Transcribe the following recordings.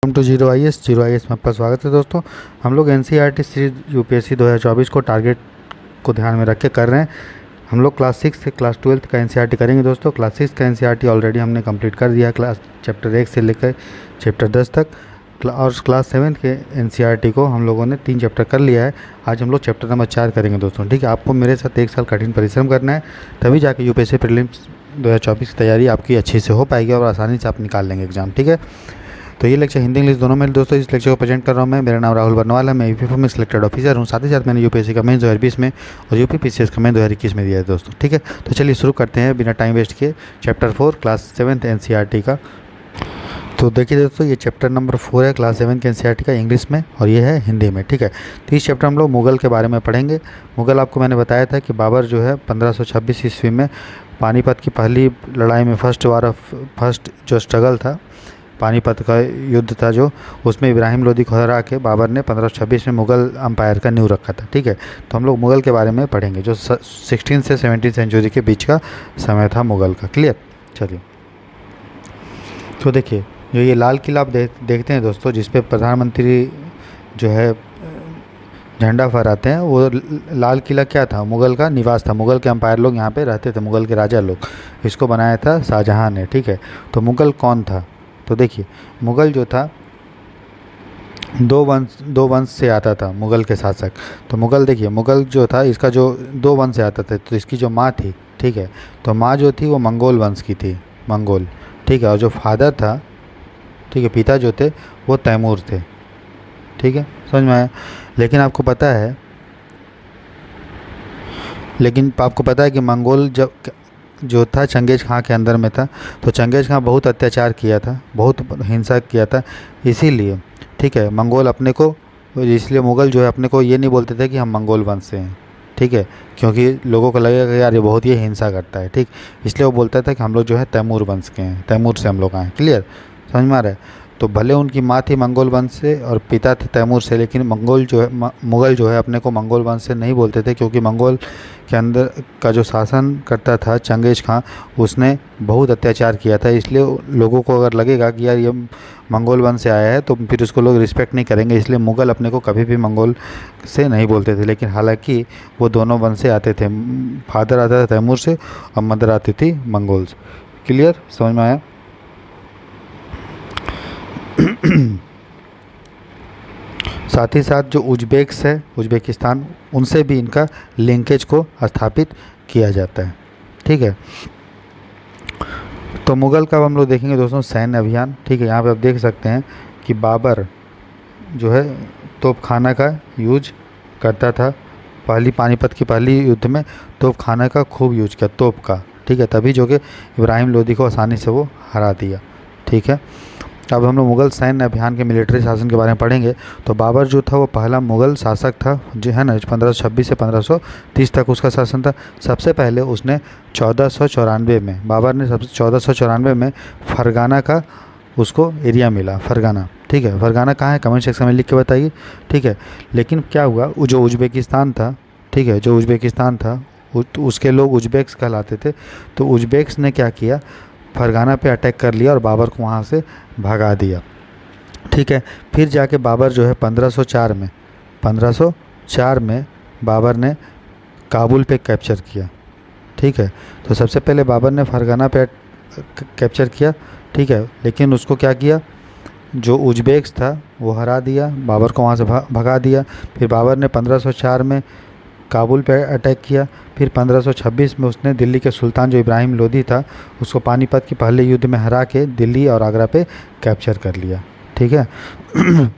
Welcome to Zero I S में आपका स्वागत है दोस्तों। हम लोग एनसीईआरटी सीरीज यूपीएससी 2024 को टारगेट को ध्यान में रख के कर रहे हैं। हम लोग क्लास 6 से क्लास 12 का एनसीईआरटी करेंगे दोस्तों। क्लास 6 का एनसीईआरटी ऑलरेडी हमने कंप्लीट कर दिया है, क्लास चैप्टर 1 से लेकर चैप्टर 10 तक। और क्लास 7 के एनसीईआरटी को हम लोगों ने 3 चैप्टर कर लिया है। आज हम लोग चैप्टर नंबर 4 करेंगे दोस्तों। ठीक है, आपको मेरे साथ 1 साल कठिन परिश्रम करना है, तभी जाके यूपीएससी प्रीलिम्स 2024 की तैयारी आपकी अच्छे से हो पाएगी और आसानी से आप निकाल लेंगे एग्जाम। ठीक है, तो ये लेक्चर हिंदी इंग्लिश दोनों में दोस्तों इस लेक्चर को प्रेजेंट कर रहा हूँ मैं। मेरा नाम राहुल बरनवाल है, मैं यूपी में सिलेक्टेड ऑफिसर हूँ। साथ ही साथ मैंने यूपीएससी का मेंस 2020 में और यूपी पीसीएस का मेंस 2021 में दिया है दोस्तों। ठीक है, तो चलिए शुरू करते हैं बिना टाइम वेस्ट किए चैप्टर 4 क्लास 7 एनसीईआरटी का। तो देखिए दोस्तों, ये चैप्टर नंबर 4 है क्लास 7 के एनसीईआरटी का इंग्लिश में, और ये है हिंदी में। ठीक है, तो इस चैप्टर हम लोग मुग़ल के बारे में पढ़ेंगे। मुग़ल आपको मैंने बताया था कि बाबर जो है 1526 ईस्वी में पानीपत की पहली लड़ाई में फर्स्ट जो स्ट्रगल था, पानीपत का युद्ध था जो, उसमें इब्राहिम लोदी को हरा के बाबर ने 1526 में मुग़ल अम्पायर का नींव रखा था। ठीक है, तो हम लोग मुग़ल के बारे में पढ़ेंगे जो 16 से 17 सेंचुरी के बीच का समय था मुग़ल का। क्लियर, चलिए। तो देखिए, जो ये लाल किला आप देखते हैं दोस्तों, जिस पे प्रधानमंत्री जो है झंडा फहराते हैं, वो लाल किला क्या था? मुग़ल का निवास था। मुग़ल के अम्पायर लोग यहाँ पे रहते थे, मुग़ल के राजा लोग। इसको बनाया था शाहजहाँ ने। ठीक है, तो मुग़ल कौन था? तो देखिए, मुग़ल जो था दो वंश से आता था, मुग़ल के शासक। तो मुग़ल देखिए, मुग़ल जो था इसका जो 2 वंश से आता था। तो इसकी जो माँ थी, ठीक है, तो माँ जो थी वो मंगोल वंश की थी, मंगोल। ठीक है, और जो फादर था, ठीक है, पिता जो थे वो तैमूर थे। ठीक है, समझ में आया? लेकिन आपको पता है कि मंगोल जो था चंगेज़ खां के अंदर में था। तो चंगेज़ खां बहुत अत्याचार किया था, बहुत हिंसा किया था। इसीलिए ठीक है, मंगोल अपने को, इसलिए मुग़ल जो है अपने को ये नहीं बोलते थे कि हम मंगोल वंश से हैं। ठीक है, क्योंकि लोगों को लगेगा कि यार ये बहुत ही हिंसा करता है। ठीक, इसलिए वो बोलता था कि हम लोग जो है तैमूर वंश के हैं, तैमूर से हम लोग आए। क्लियर, समझ में आ रहा है? तो भले उनकी माँ थी मंगोल वंश से और पिता थे तैमूर से, लेकिन मुग़ल जो है अपने को मंगोल वंश से नहीं बोलते थे, क्योंकि मंगोल के अंदर का जो शासन करता था चंगेज़ खां, उसने बहुत अत्याचार किया था। इसलिए लोगों को अगर लगेगा कि यार ये मंगोल वंश से आया है तो फिर उसको लोग रिस्पेक्ट नहीं करेंगे, इसलिए मुग़ल अपने को कभी भी मंगोल से नहीं बोलते थे। लेकिन हालांकि वो दोनों वंश से आते थे, फादर आता था तैमूर से और मदर आती थी मंगोल से। क्लियर, समझ में आया? साथ ही साथ जो उज़्बेक्स है, उज़्बेकिस्तान, उनसे भी इनका लिंकेज को स्थापित किया जाता है। ठीक है, तो मुग़ल का हम लोग देखेंगे दोस्तों सैन्य अभियान। ठीक है, यहाँ पे आप देख सकते हैं कि बाबर जो है तोपखाना का यूज करता था। पानीपत की पहली युद्ध में तोपखाना का खूब यूज किया, तोप का। ठीक है, तभी जो कि इब्राहिम लोदी को आसानी से वो हरा दिया। ठीक है, अब हम लोग मुग़ल सैन्य अभियान के मिलिट्री शासन के बारे में पढ़ेंगे। तो बाबर जो था वो पहला मुग़ल शासक था, जो है ना, 1526 से 1530 तक उसका शासन था। सबसे पहले उसने 1494 में, बाबर ने 1494 में फरगाना का उसको एरिया मिला, फरगाना। ठीक है, फरगाना कहाँ है? कमेंट सेक्शन में लिख के बताइए। ठीक है, लेकिन क्या हुआ, जो उज़्बेकिस्तान था, ठीक है, जो उज़्बेकिस्तान था उसके लोग उज़्बेक्स कहलाते थे। तो उज़्बेक्स ने क्या किया, फरगाना पे अटैक कर लिया और बाबर को वहाँ से भगा दिया। ठीक है, फिर जाके बाबर जो है 1504 में बाबर ने काबुल पे कैप्चर किया। ठीक है, तो सबसे पहले बाबर ने फरगाना पे कैप्चर किया। ठीक है, लेकिन उसको क्या किया, जो उज़्बेक्स था वो हरा दिया, बाबर को वहाँ से भगा दिया। फिर बाबर ने 1504 में काबुल पे अटैक किया। फिर 1526 में उसने दिल्ली के सुल्तान जो इब्राहिम लोदी था उसको पानीपत की पहले युद्ध में हरा के दिल्ली और आगरा पे कैप्चर कर लिया। ठीक है,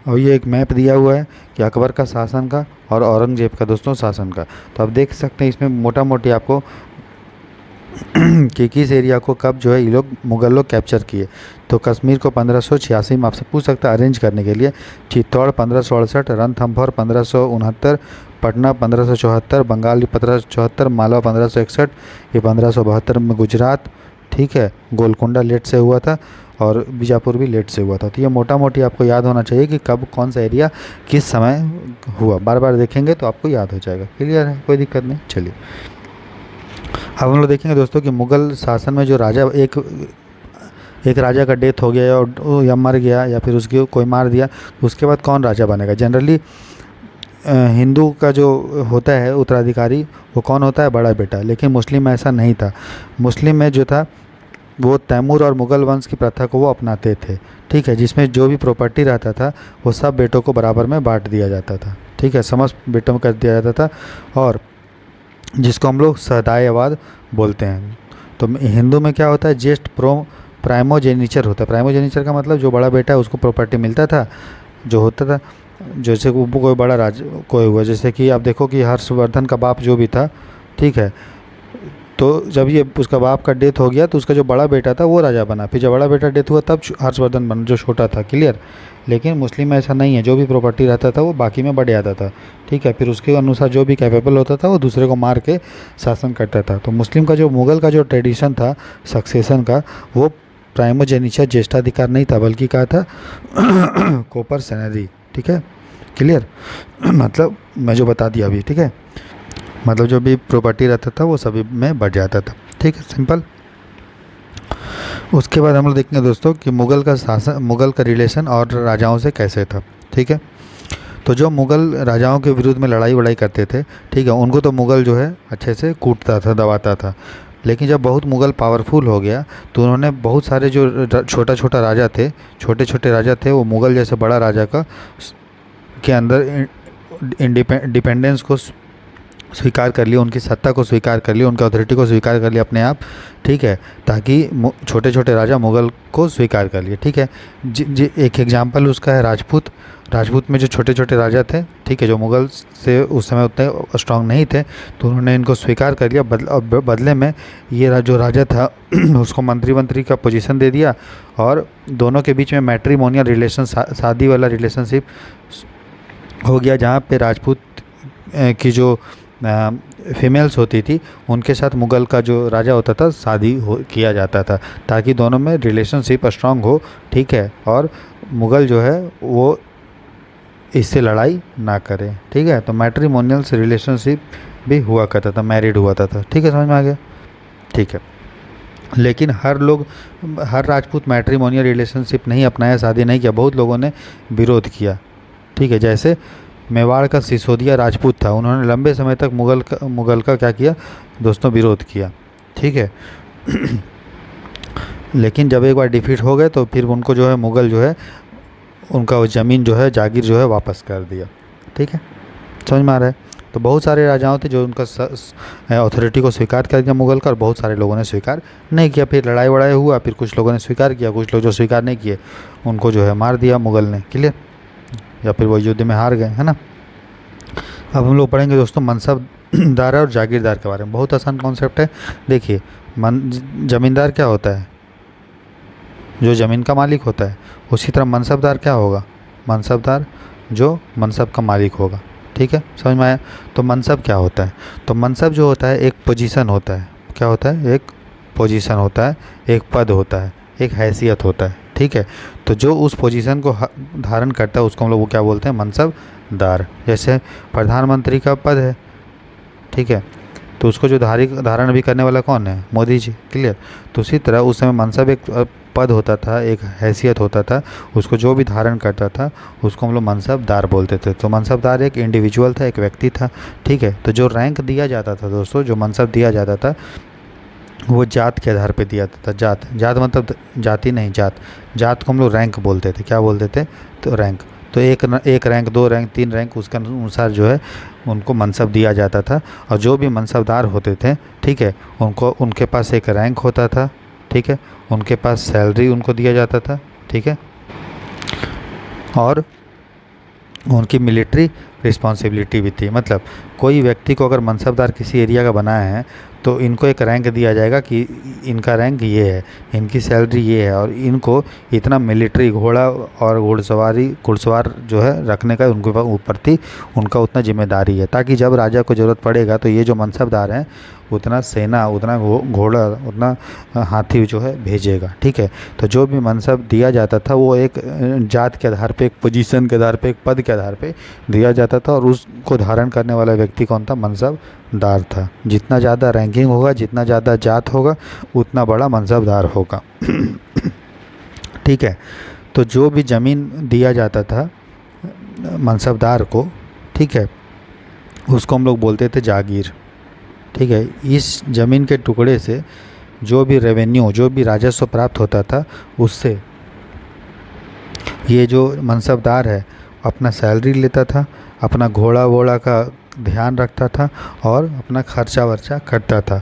और ये एक मैप दिया हुआ है कि अकबर का शासन का और औरंगजेब का दोस्तों शासन का। तो आप देख सकते हैं इसमें मोटा मोटी आपको कि किस एरिया को कब जो है ये लोग मुग़ल लोग कैप्चर किए। तो कश्मीर को 1586 में आपसे पूछ सकता है अरेंज करने के लिए, चित्तौड़ 1568, रणथंभौर 1569, पटना 1574, बंगाल 1574, मालवा 1561, ये 1572 में गुजरात। ठीक है, गोलकुंडा लेट से हुआ था और बीजापुर भी लेट से हुआ था। तो ये मोटा मोटी आपको याद होना चाहिए कि कब कौन सा एरिया किस समय हुआ। बार बार देखेंगे तो आपको याद हो जाएगा। क्लियर है, कोई दिक्कत नहीं। चलिए, अब हम लोग देखेंगे दोस्तों कि मुग़ल शासन में जो राजा, एक एक राजा का डेथ हो गया या मर गया या फिर उसकी कोई मार दिया, तो उसके बाद कौन राजा बनेगा? जनरली हिंदू का जो होता है उत्तराधिकारी वो कौन होता है? बड़ा बेटा। लेकिन मुस्लिम में ऐसा नहीं था। मुस्लिम में जो था वो तैमूर और मुग़ल वंश की प्रथा को वो अपनाते थे, ठीक है, जिसमें जो भी प्रॉपर्टी रहता था वो सब बेटों को बराबर में बांट दिया जाता था, ठीक है, समस्त बेटों में कर दिया जाता था, और जिसको हम लोग सहदायवाद बोलते हैं। तो हिंदू में क्या होता है? ज्येष्ठ प्राइमोजेनिचर होता है। प्राइमोजेनिचर का मतलब जो बड़ा बेटा है उसको प्रॉपर्टी मिलता था, जो होता था, जैसे वो कोई बड़ा राज कोई हुआ, जैसे कि आप देखो कि हर्षवर्धन का बाप जो भी था, ठीक है, तो जब ये उसका बाप का डेथ हो गया तो उसका जो बड़ा बेटा था वो राजा बना, फिर जब बड़ा बेटा डेथ हुआ तब हर्षवर्धन बना जो छोटा था, क्लियर। लेकिन मुस्लिम में ऐसा नहीं है, जो भी प्रॉपर्टी रहता था वो बाकी में बढ़ जाता था, ठीक है, फिर उसके अनुसार जो भी कैपेबल होता था वो दूसरे को मार के शासन करता था। तो मुस्लिम का जो मुग़ल का जो ट्रेडिशन था सक्सेशन का, वो प्राइमोजेनिचर ज्येष्ठाधिकार नहीं था, बल्कि क्या था? कोपर सेनरी, ठीक है, क्लियर। मतलब मैं जो बता दिया अभी, ठीक है, मतलब जो भी प्रॉपर्टी रहता था वो सभी में बढ़ जाता था, ठीक है, सिंपल। उसके बाद हम लोग देखेंगे दोस्तों कि मुग़ल का शासन, मुग़ल का रिलेशन और राजाओं से कैसे था, ठीक है। तो जो मुग़ल राजाओं के विरुद्ध में लड़ाई वड़ाई करते थे, ठीक है, उनको तो मुग़ल जो है अच्छे से कूटता था, दबाता था। लेकिन जब बहुत मुग़ल पावरफुल हो गया तो उन्होंने बहुत सारे जो छोटा छोटा राजा थे, छोटे छोटे राजा थे, वो मुग़ल जैसे बड़ा राजा का के अंदर डिपेंडेंस को स्वीकार कर लिया, उनकी सत्ता को स्वीकार कर लिया, उनकी अथॉरिटी को स्वीकार कर लिया अपने आप, ठीक है, ताकि छोटे छोटे राजा मुग़ल को स्वीकार कर लिए, ठीक है। एक एग्जांपल उसका है राजपूत। राजपूत में जो छोटे छोटे राजा थे, ठीक है, जो मुग़ल से उस समय उतने स्ट्रांग नहीं थे, तो उन्होंने इनको स्वीकार कर लिया। बदले में ये जो राजा था उसको मंत्री का पोजीशन दे दिया, और दोनों के बीच में मैट्रिमोनियल रिलेशन, शादी वाला रिलेशनशिप हो गया, जहाँ पे राजपूत की जो फीमेल्स होती थी उनके साथ मुग़ल का जो राजा होता था शादी किया जाता था, ताकि दोनों में रिलेशनशिप स्ट्रांग हो, ठीक है, और मुग़ल जो है वो इससे लड़ाई ना करे, ठीक है। तो मैट्रिमोनियल से रिलेशनशिप भी हुआ करता था, मैरिड हुआ था, ठीक है, समझ में आ गया, ठीक है। लेकिन हर राजपूत मैट्रिमोनियल रिलेशनशिप नहीं अपनाया, शादी नहीं किया, बहुत लोगों ने विरोध किया, ठीक है। जैसे मेवाड़ का सिसोदिया राजपूत था, उन्होंने लंबे समय तक मुग़ल का क्या किया दोस्तों? विरोध किया, ठीक है। लेकिन जब एक बार डिफीट हो गए तो फिर उनको जो है मुग़ल जो है उनका वो ज़मीन जो है, जागीर जो है वापस कर दिया, ठीक है, समझ में आ रहा है। तो बहुत सारे राजाओं थे जो उनका अथॉरिटी को स्वीकार कर दिया मुग़ल का, और बहुत सारे लोगों ने स्वीकार नहीं किया। फिर लड़ाई वड़ाई हुआ, फिर कुछ लोगों ने स्वीकार किया, कुछ लोग जो स्वीकार नहीं किए उनको जो है मार दिया मुग़ल ने, क्लियर, या फिर वो युद्ध में हार गए, है ना। अब हम लोग पढ़ेंगे दोस्तों मनसबदार और जागीरदार के बारे में। बहुत आसान कॉन्सेप्ट है। देखिए, ज़मींदार क्या होता है? जो ज़मीन का मालिक होता है। उसी तरह मनसबदार क्या होगा? मनसबदार जो मनसब का मालिक होगा, ठीक है, समझ में आया। तो मनसब क्या होता है? तो मनसब जो होता है एक पोजीशन होता है। क्या होता है? एक पोजीशन होता है, एक पद होता है, एक हैसियत होता है, ठीक है। तो जो उस पोजीशन को धारण करता है उसको हम लोग वो क्या बोलते हैं? मनसबदार। जैसे प्रधानमंत्री का पद है, ठीक है, तो उसको जो धारण भी करने वाला कौन है? मोदी जी, क्लियर। तो उसी तरह उस समय मनसब एक पद होता था, एक हैसियत होता था, उसको जो भी धारण करता था उसको हम लोग मनसबदार बोलते थे। तो मनसबदार एक इंडिविजुअल था, एक व्यक्ति था, ठीक है। तो जो रैंक दिया जाता था दोस्तों, जो मनसब दिया जाता था वो जात के आधार पे दिया जाता था। जात मतलब जाति नहीं, जात को हम लोग रैंक बोलते थे। क्या बोलते थे? तो रैंक। तो एक रैंक, 2 रैंक, 3 रैंक, उसके अनुसार जो है उनको मनसब दिया जाता था। और जो भी मनसबदार होते थे, ठीक है, उनके पास एक रैंक होता था, ठीक है, उनके पास सैलरी उनको दिया जाता था, ठीक है, और उनकी मिलिट्री रिस्पॉन्सिबिलिटी भी थी। मतलब कोई व्यक्ति को अगर मनसबदार किसी एरिया का बनाया है तो इनको एक रैंक दिया जाएगा कि इनका रैंक ये है, इनकी सैलरी ये है, और इनको इतना मिलिट्री घोड़ा और घुड़सवार जो है रखने का उनके ऊपर थी, उनका उतना जिम्मेदारी है, ताकि जब राजा को ज़रूरत पड़ेगा तो ये जो मनसबदार हैं उतना सेना, उतना घोड़ा, उतना हाथी जो है भेजेगा, ठीक है। तो जो भी मनसब दिया जाता था वो एक जात के आधार पे, एक पोजीशन के आधार पे, एक पद के आधार पे दिया जाता था, और उसको धारण करने वाला व्यक्ति कौन था? मनसबदार था। जितना ज़्यादा रैंकिंग होगा, जितना ज़्यादा जात होगा, उतना बड़ा मनसबदार होगा। ठीक है। तो जो भी ज़मीन दिया जाता था मनसबदार को, ठीक है, उसको हम लोग बोलते थे जागीर। ठीक है। इस ज़मीन के टुकड़े से जो भी रेवेन्यू, जो भी राजस्व प्राप्त होता था, उससे ये जो मनसबदार है अपना सैलरी लेता था, अपना घोड़ा वोड़ा का ध्यान रखता था और अपना खर्चा वर्चा करता था।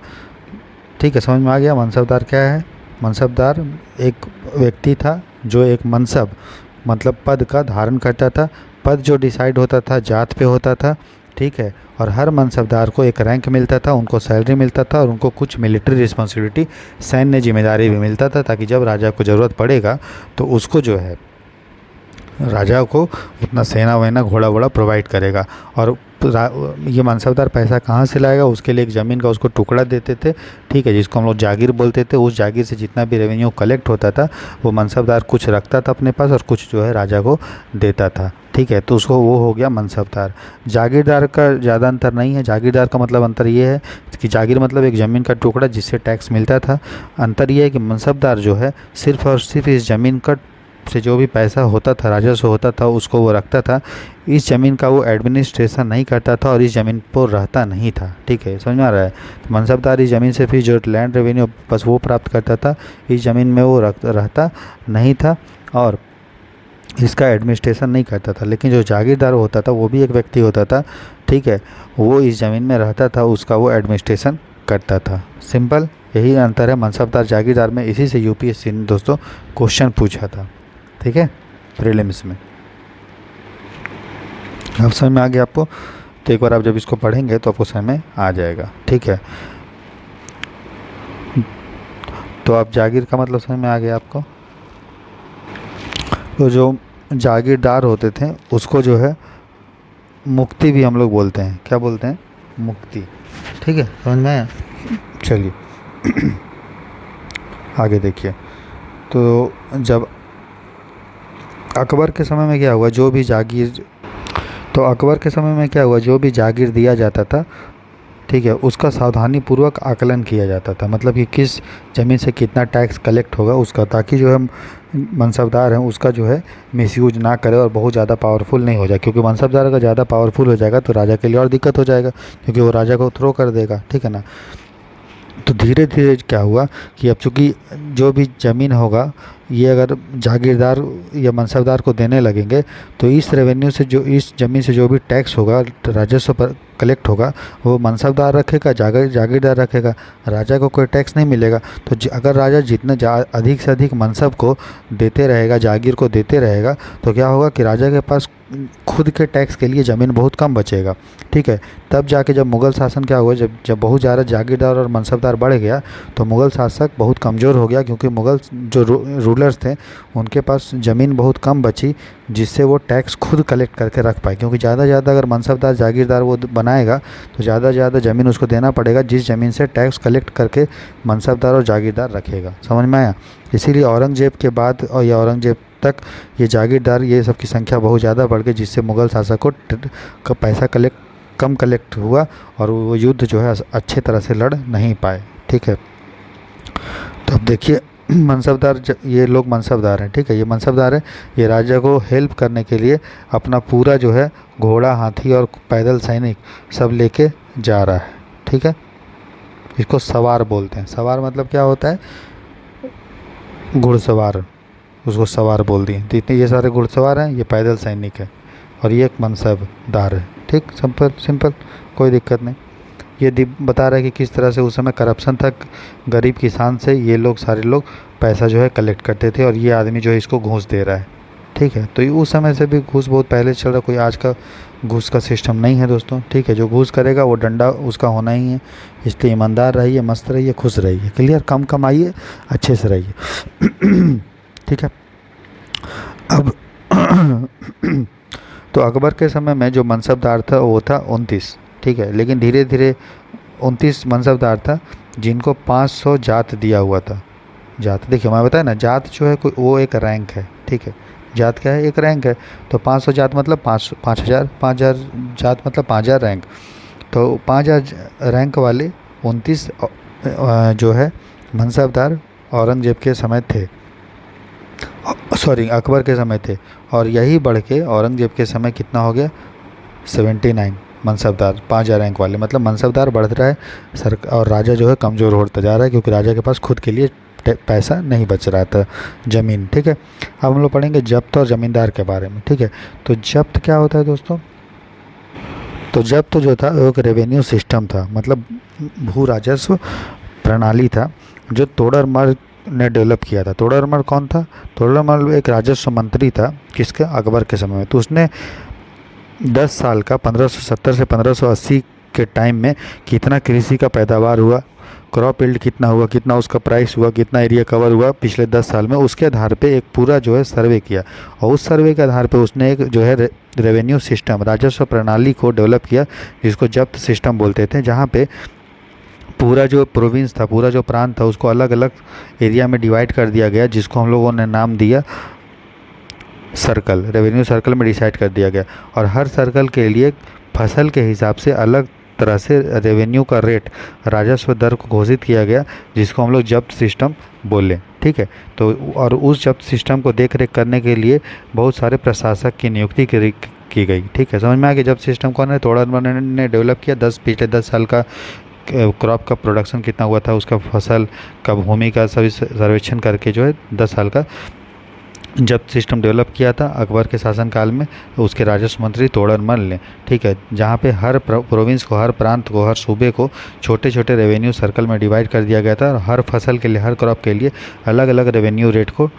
ठीक है, समझ में आ गया मनसबदार क्या है? मनसबदार एक व्यक्ति था जो एक मनसब मतलब पद का धारण करता था। पद जो डिसाइड होता था जात पे होता था। ठीक है। और हर मनसबदार को एक रैंक मिलता था, उनको सैलरी मिलता था और उनको कुछ मिलिट्री रिस्पॉन्सिबिलिटी, सैन्य जिम्मेदारी भी मिलता था, ताकि जब राजा को ज़रूरत पड़ेगा तो उसको जो है राजा को उतना सेना वेना घोड़ा वोड़ा प्रोवाइड करेगा। और ये मनसबदार पैसा कहाँ से लाएगा? उसके लिए एक ज़मीन का उसको टुकड़ा देते थे। ठीक है, जिसको हम लोग जागीर बोलते थे। उस जागीर से जितना भी रेवेन्यू कलेक्ट होता था वो मनसबदार कुछ रखता था अपने पास और कुछ जो है राजा को देता था। ठीक है, तो उसको वो हो गया मनसबदार। जागीरदार का ज़्यादा अंतर नहीं है। जागीरदार का मतलब अंतर ये है कि जागीर मतलब एक ज़मीन का टुकड़ा जिससे टैक्स मिलता था। अंतर ये है कि मनसबदार जो है सिर्फ़ और सिर्फ इस ज़मीन का से जो भी पैसा होता था, राजस्व होता था, उसको वो रखता था। इस ज़मीन का वो एडमिनिस्ट्रेशन नहीं करता था और इस ज़मीन पर रहता नहीं था। ठीक है, समझ में आ रहा है? तो मनसबदार इस ज़मीन से फिर जो लैंड रेवेन्यू बस वो प्राप्त करता था, इस ज़मीन में वो रहता नहीं था और इसका एडमिनिस्ट्रेशन नहीं करता था। लेकिन जो जागीरदार होता था वो भी एक व्यक्ति होता था। ठीक है, वो इस ज़मीन में रहता था, उसका वो एडमिनिस्ट्रेशन करता था। सिंपल यही अंतर है मनसबदार जागीरदार में। इसी से यूपीएससी ने दोस्तों क्वेश्चन पूछा था। ठीक है, प्रीलिम्स में। अब समझ में आ गया आपको? तो एक बार आप जब इसको पढ़ेंगे तो आपको समझ में आ जाएगा। ठीक है, तो आप जागीर का मतलब समझ में आ गया आपको? तो जो जागीरदार होते थे उसको जो है मुक्ति भी हम लोग बोलते हैं। क्या बोलते हैं? मुक्ति। ठीक है, समझ में आया? चलिए आगे देखिए। तो जब अकबर के समय में क्या हुआ, जो भी जागीर दिया जाता था, ठीक है, उसका सावधानी पूर्वक आकलन किया जाता था। मतलब कि किस ज़मीन से कितना टैक्स कलेक्ट होगा उसका, ताकि जो है मनसबदार हैं उसका जो है मिसयूज ना करे और बहुत ज़्यादा पावरफुल नहीं हो जाए। क्योंकि मनसबदार अगर ज़्यादा पावरफुल हो जाएगा तो राजा के लिए और दिक्कत हो जाएगा, क्योंकि वो राजा को थ्रो कर देगा। ठीक है ना? तो धीरे धीरे क्या हुआ कि अब चूँकि जो भी ज़मीन होगा ये अगर जागीरदार या मनसबदार को देने लगेंगे तो इस रेवेन्यू से, जो इस ज़मीन से जो भी टैक्स होगा, राजस्व पर कलेक्ट होगा, वो मनसबदार रखेगा, जागीरदार रखेगा। राजा को कोई टैक्स नहीं मिलेगा। तो अगर राजा जितने अधिक से अधिक मनसब को देते रहेगा, जागीर को देते रहेगा, तो क्या होगा कि राजा के पास खुद के टैक्स के लिए ज़मीन बहुत कम बचेगा। ठीक है, तब जाके जब मुग़ल शासन क्या हुआ, जब बहुत ज़्यादा जागीरदार और मनसबदार बढ़ गया तो मुग़ल शासक बहुत कमज़ोर हो गया, क्योंकि मुग़ल जो रूलर्स थे उनके पास ज़मीन बहुत कम बची, जिससे वो टैक्स खुद कलेक्ट करके रख पाए। क्योंकि ज़्यादा से ज़्यादा अगर मनसबदार जागीरदार वो बनाएगा तो ज़्यादा से ज़्यादा ज़मीन उसको देना पड़ेगा, जिस ज़मीन से टैक्स कलेक्ट करके मनसबदार और जागीरदार रखेगा। समझ में आया? इसीलिए औरंगज़ेब के बाद और या औरंगज़ेब तक ये जागीरदार ये सब की संख्या बहुत ज़्यादा बढ़ गई, जिससे मुग़ल शासक को पैसा कम कलेक्ट हुआ और वो युद्ध जो है अच्छे तरह से लड़ नहीं पाए। ठीक है, तो अब देखिए मनसबदार, ये लोग मनसबदार हैं। ठीक है, ये मनसबदार है, ये राजा को हेल्प करने के लिए अपना पूरा जो है घोड़ा, हाथी और पैदल सैनिक सब लेके जा रहा है। ठीक है, इसको सवार बोलते हैं। सवार मतलब क्या होता है? घुड़सवार, उसको सवार बोल दिए। तो इतने ये सारे घुड़सवार हैं, ये पैदल सैनिक है और ये एक मनसबदार है। ठीक, सिंपल, कोई दिक्कत नहीं। ये बता रहा है कि किस तरह से उस समय करप्शन था, गरीब किसान से ये लोग सारे लोग पैसा जो है कलेक्ट करते थे और ये आदमी जो है इसको घूस दे रहा है। ठीक है, तो उस समय से भी घूस बहुत पहले चल रहा, कोई आज का घूस का सिस्टम नहीं है दोस्तों। ठीक है, जो घूस करेगा वो डंडा उसका होना ही है। इसलिए ईमानदार रहिए, मस्त रहिए, खुश रहिए। क्लियर? कम कमाइए, अच्छे से रहिए। ठीक है, अब तो अकबर के समय में जो मनसबदार था वो था 29। ठीक है, लेकिन धीरे धीरे 29 मनसबदार था जिनको 500 जात दिया हुआ था। जात देखिए, मैं बताया ना, जात जो है कोई वो एक रैंक है। ठीक है, जात क्या है? एक रैंक है। तो 500 जात मतलब 5,000 जात मतलब 5,000 रैंक। तो 5,000 रैंक वाले 29 जो है मनसबदार औरंगज़ेब के समय थे। सॉरी अकबर के समय थे, और यही बढ़ के औरंगजेब के समय कितना हो गया 79 मनसबदार, 5,000 रैंक वाले। मतलब मनसबदार बढ़ रहा है सर, और राजा जो है कमज़ोर होता जा रहा है, क्योंकि राजा के पास खुद के लिए पैसा नहीं बच रहा था, ज़मीन। ठीक है, अब हम लोग पढ़ेंगे जब्त और ज़मींदार के बारे में। ठीक है, तो जब्त क्या होता है दोस्तों? तो जब्त जो था वो एक रेवेन्यू सिस्टम था, मतलब भू राजस्व प्रणाली था, जो तोडरमल ने डेवलप किया था। तोडरमल कौन था? तोडरमल एक राजस्व मंत्री था, किसके? अकबर के समय में। तो उसने 10 साल का 1570 से 1580 के टाइम में कितना कृषि का पैदावार हुआ, क्रॉप यील्ड कितना हुआ, कितना उसका प्राइस हुआ, कितना एरिया कवर हुआ पिछले 10 साल में, उसके आधार पे एक पूरा जो है सर्वे किया, और उस सर्वे के आधार पे उसने एक जो है रेवेन्यू सिस्टम, राजस्व प्रणाली को डेवलप किया, जिसको जब्त सिस्टम बोलते थे, जहाँ पे पूरा जो प्रोविंस था, पूरा जो प्रांत था, उसको अलग अलग एरिया में डिवाइड कर दिया गया, जिसको हम लोगों ने नाम दिया सर्कल, रेवेन्यू सर्कल में डिसाइड कर दिया गया। और हर सर्कल के लिए फसल के हिसाब से अलग तरह से रेवेन्यू का रेट, राजस्व दर को घोषित किया गया, जिसको हम लोग जब्त सिस्टम बोले। ठीक है, तो और उस जब्त सिस्टम को देख रेख करने के लिए बहुत सारे प्रशासक की नियुक्ति की गई। ठीक है, समझ में आ गया जब्त सिस्टम कौन है? तोडरमल ने डेवलप किया। पिछले 10 साल का क्रॉप का प्रोडक्शन कितना हुआ था, उसका फसल का, भूमि का सभी सर्वेक्षण करके जो है 10 साल का जब्त सिस्टम डेवलप किया था अकबर के शासनकाल में, उसके राजस्व मंत्री तोडरमल ने। ठीक है, जहाँ पे हर प्रोविंस को, हर प्रांत को, हर सूबे को छोटे छोटे रेवेन्यू सर्कल में डिवाइड कर दिया गया था, और हर फसल के लिए, हर क्रॉप के लिए अलग अलग रेवेन्यू रेट को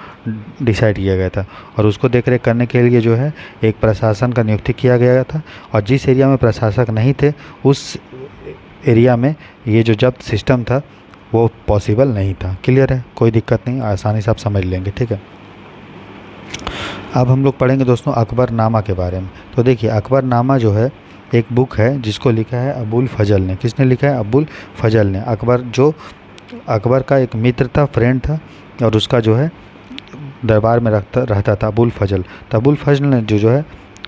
डिसाइड किया गया था, और उसको देख रेख करने के लिए जो है एक प्रशासन का नियुक्ति किया गया था। और जिस एरिया में प्रशासक नहीं थे, उस एरिया में ये जो जब्त सिस्टम था वो पॉसिबल नहीं था। क्लियर है? कोई दिक्कत नहीं, आसानी से आप समझ लेंगे। ठीक है, अब हम लोग पढ़ेंगे दोस्तों अकबरनामा के बारे में। तो देखिए, अकबरनामा जो है एक बुक है, जिसको लिखा है अबुल फजल ने। किसने लिखा है? अबुल फजल ने। अकबर जो अकबर का एक मित्र था, फ्रेंड था, और उसका जो है दरबार में रहता था अबुल फजल। तो अबुल फजल ने जो है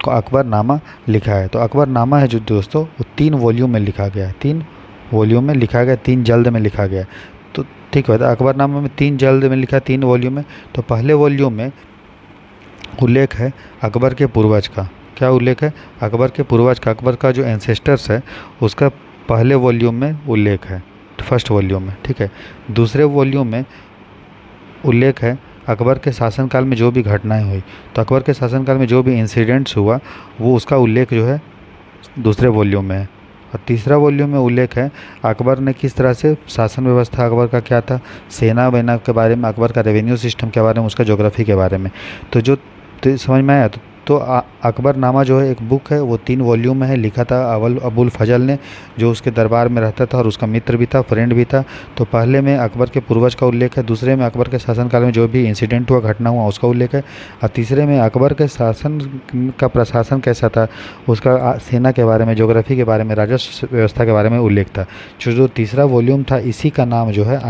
अकबरनामा लिखा है। तो अकबरनामा है जो दोस्तों, वो 3 वॉल्यूम में लिखा गया है, 3 वॉल्यूम में लिखा गया, 3 जल्द में लिखा गया है। तो ठीक है, तो अकबरनामा में 3 जल्द में लिखा, 3 वॉल्यूम में। तो पहले वॉल्यूम में उल्लेख है अकबर के पूर्वज का। क्या उल्लेख है? अकबर के पूर्वज का, अकबर का जो एंसेस्टर्स है उसका पहले वॉल्यूम में उल्लेख है, फर्स्ट वॉल्यूम में। ठीक है, दूसरे वॉल्यूम में उल्लेख है अकबर के शासनकाल में जो भी घटनाएं हुई, तो अकबर के शासनकाल में जो भी इंसिडेंट्स हुआ वो उसका उल्लेख जो है दूसरे वॉल्यूम में है। और तीसरा वॉल्यूम में उल्लेख है अकबर ने किस तरह से शासन व्यवस्था, अकबर का क्या था, सेना वेना के बारे में, अकबर का रेवेन्यू सिस्टम के बारे में, उसका ज्योग्राफी के बारे में। तो जो समझ में आया? तो अकबरनामा जो है एक बुक है, वो 3 वॉल्यूम में है, लिखा था अबुल फजल ने, जो उसके दरबार में रहता था और उसका मित्र भी था, फ्रेंड भी था। तो पहले में अकबर के पूर्वज का उल्लेख है, दूसरे में अकबर के शासनकाल में जो भी इंसिडेंट हुआ, घटना हुआ, उसका उल्लेख है, और तीसरे में अकबर के शासन का प्रशासन कैसा था, उसका सेना के बारे में, ज्योग्राफी के बारे में, राजस्व व्यवस्था के बारे में उल्लेख था। जो तीसरा वॉल्यूम था, इसी का नाम जो है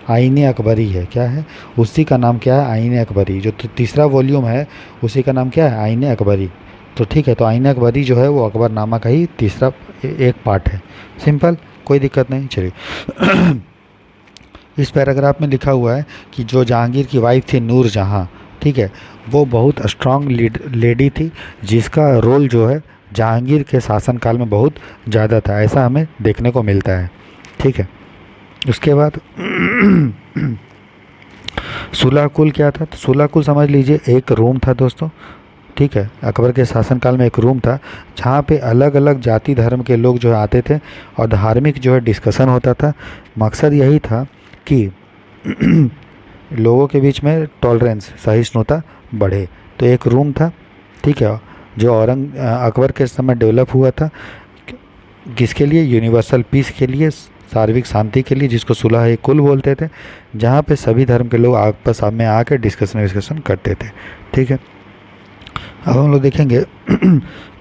आईन अकबरी है। क्या है? उसी का नाम क्या है? आईन अकबरी। जो तीसरा वॉल्यूम है उसी का नाम क्या है? आईन अकबरी। तो ठीक है, तो आईन अकबरी जो है वो अकबरनामा का ही तीसरा एक पार्ट है। सिंपल, कोई दिक्कत नहीं। चलिए इस पैराग्राफ में लिखा हुआ है कि जो जहांगीर की वाइफ थी नूर जहाँ, ठीक है, वो बहुत स्ट्रांग लेडी थी, जिसका रोल जो है जहांगीर के शासनकाल में बहुत ज़्यादा था, ऐसा हमें देखने को मिलता है। ठीक है, उसके बाद सुलह कुल क्या था? तो सुलह कुल समझ लीजिए एक रूम था दोस्तों। ठीक है, अकबर के शासनकाल में एक रूम था, जहाँ पे अलग अलग जाति धर्म के लोग जो आते थे और धार्मिक जो है डिस्कशन होता था। मकसद यही था कि लोगों के बीच में टॉलरेंस, सहिष्णुता बढ़े। तो एक रूम था, ठीक है, जो अकबर के समय डेवलप हुआ था, किसके लिए? यूनिवर्सल पीस के लिए, सार्वत्रिक शांति के लिए, जिसको सुलह कुल बोलते थे, जहाँ पे सभी धर्म के लोग आपस में आकर डिस्कशन करते थे। ठीक है, अब हम लोग देखेंगे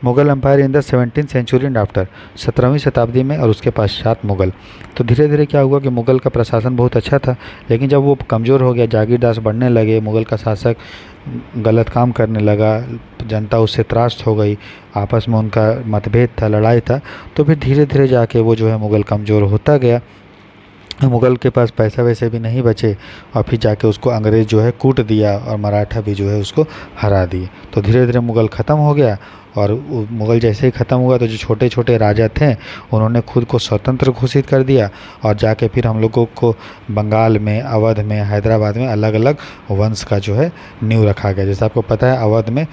Mughal empire in the 17th century and after, 17वीं शताब्दी में और उसके पश्चात मुगल। तो धीरे धीरे क्या हुआ कि मुगल का प्रशासन बहुत अच्छा था, लेकिन जब वो कमज़ोर हो गया, जागीरदार बढ़ने लगे, मुगल का शासक गलत काम करने लगा, जनता उससे त्रास्त हो गई, आपस में उनका मतभेद था, लड़ाई था, तो फिर धीरे धीरे जाके वो जो है मुगल कमज़ोर होता गया। मुग़ल के पास पैसा वैसे भी नहीं बचे और फिर जाके उसको अंग्रेज़ जो है कूट दिया और मराठा भी जो है उसको हरा दिए। तो धीरे धीरे मुग़ल ख़त्म हो गया और मुग़ल जैसे ही ख़त्म हुआ तो जो छोटे छोटे राजा थे उन्होंने खुद को स्वतंत्र घोषित कर दिया और जाके फिर हम लोगों को बंगाल में, अवध में, हैदराबाद में अलग अलग वंश का जो है नींव रखा गया। जैसे आपको पता है अवध में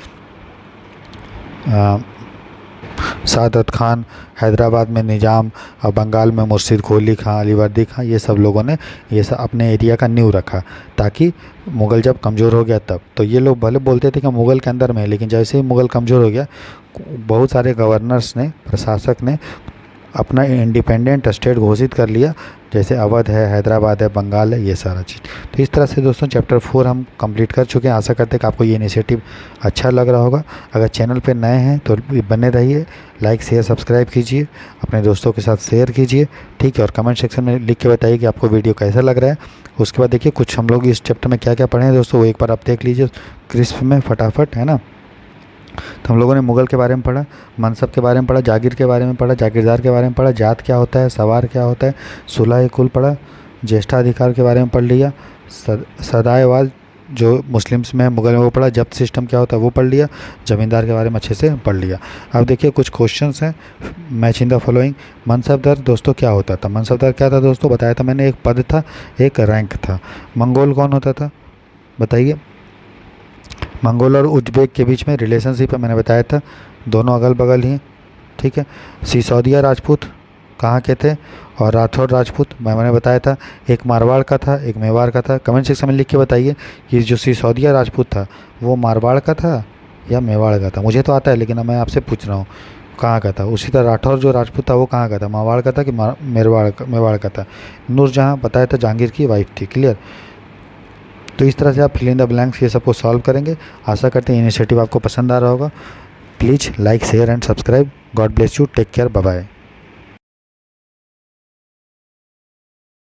सादत खान, हैदराबाद में निज़ाम और बंगाल में मुर्शिद कुली खां, अलीवर्दी खां, ये सब लोगों ने ये सब अपने एरिया का नींव रखा ताकि मुग़ल जब कमज़ोर हो गया तब। तो ये लोग भले बोलते थे कि मुग़ल के अंदर में है, लेकिन जैसे ही मुग़ल कमज़ोर हो गया बहुत सारे गवर्नर्स ने, प्रशासक ने अपना इंडिपेंडेंट स्टेट घोषित कर लिया, जैसे अवध है, हैदराबाद है, बंगाल है, ये सारा चीज़। तो इस तरह से दोस्तों चैप्टर 4 हम कंप्लीट कर चुके हैं। आशा करते हैं कि आपको ये इनिशिएटिव अच्छा लग रहा होगा। अगर चैनल पे नए हैं तो बने रहिए, लाइक शेयर सब्सक्राइब कीजिए, अपने दोस्तों के साथ शेयर कीजिए, ठीक है। और कमेंट सेक्शन में लिख के बताइए कि आपको वीडियो कैसा लग रहा है। उसके बाद देखिए कुछ हम लोग इस चैप्टर में क्या क्या पढ़े हैं दोस्तों, वो एक बार आप देख लीजिए क्रिस्प में फटाफट, है ना। तो हम लोगों ने मुग़ल के बारे में पढ़ा, मनसब के बारे में पढ़ा, जागीर के बारे में पढ़ा, जागीरदार के बारे में पढ़ा, जात क्या होता है, सवार क्या होता है, सुलह कुल पढ़ा, ज्येष्ठाधिकार के बारे में पढ़ लिया, सदाएवाद जो मुस्लिम्स में है मुग़ल में वो पढ़ा, जब्त सिस्टम क्या होता है वो पढ़ लिया, ज़मींदार के बारे में अच्छे से पढ़ लिया। अब देखिए कुछ क्वेश्चंस हैं, match in the following. Mansabdar दोस्तों क्या होता था? मनसबदार क्या था दोस्तों, बताया था मैंने, एक पद था, एक रैंक था। मंगोल कौन होता था बताइए? मंगोल और उज्बेक के बीच में रिलेशनशिप है, मैंने बताया था, दोनों अगल बगल ही, ठीक है। सिसोदिया राजपूत कहाँ के थे? और राठौर राजपूत मैंने बताया था, एक मारवाड़ का था, एक मेवाड़ का था। कमेंट सेक्शन में लिख के बताइए कि जो सिसोदिया राजपूत था वो मारवाड़ का था या मेवाड़ का था। मुझे तो आता है लेकिन मैं आपसे पूछ रहा हूँ कहाँ का था। उसी तरह राठौर जो राजपूत था वो कहाँ का था, मारवाड़ का था कि मेवाड़ का था? नूरजहाँ बताया था जहांगीर की वाइफ थी। क्लियर? तो इस तरह से आप फिल इन द ब्लैंक्स ये सबको सॉल्व करेंगे। आशा करते हैं इनिशिएटिव आपको पसंद आ रहा होगा। Please like share and subscribe. God bless you, take care, bye bye.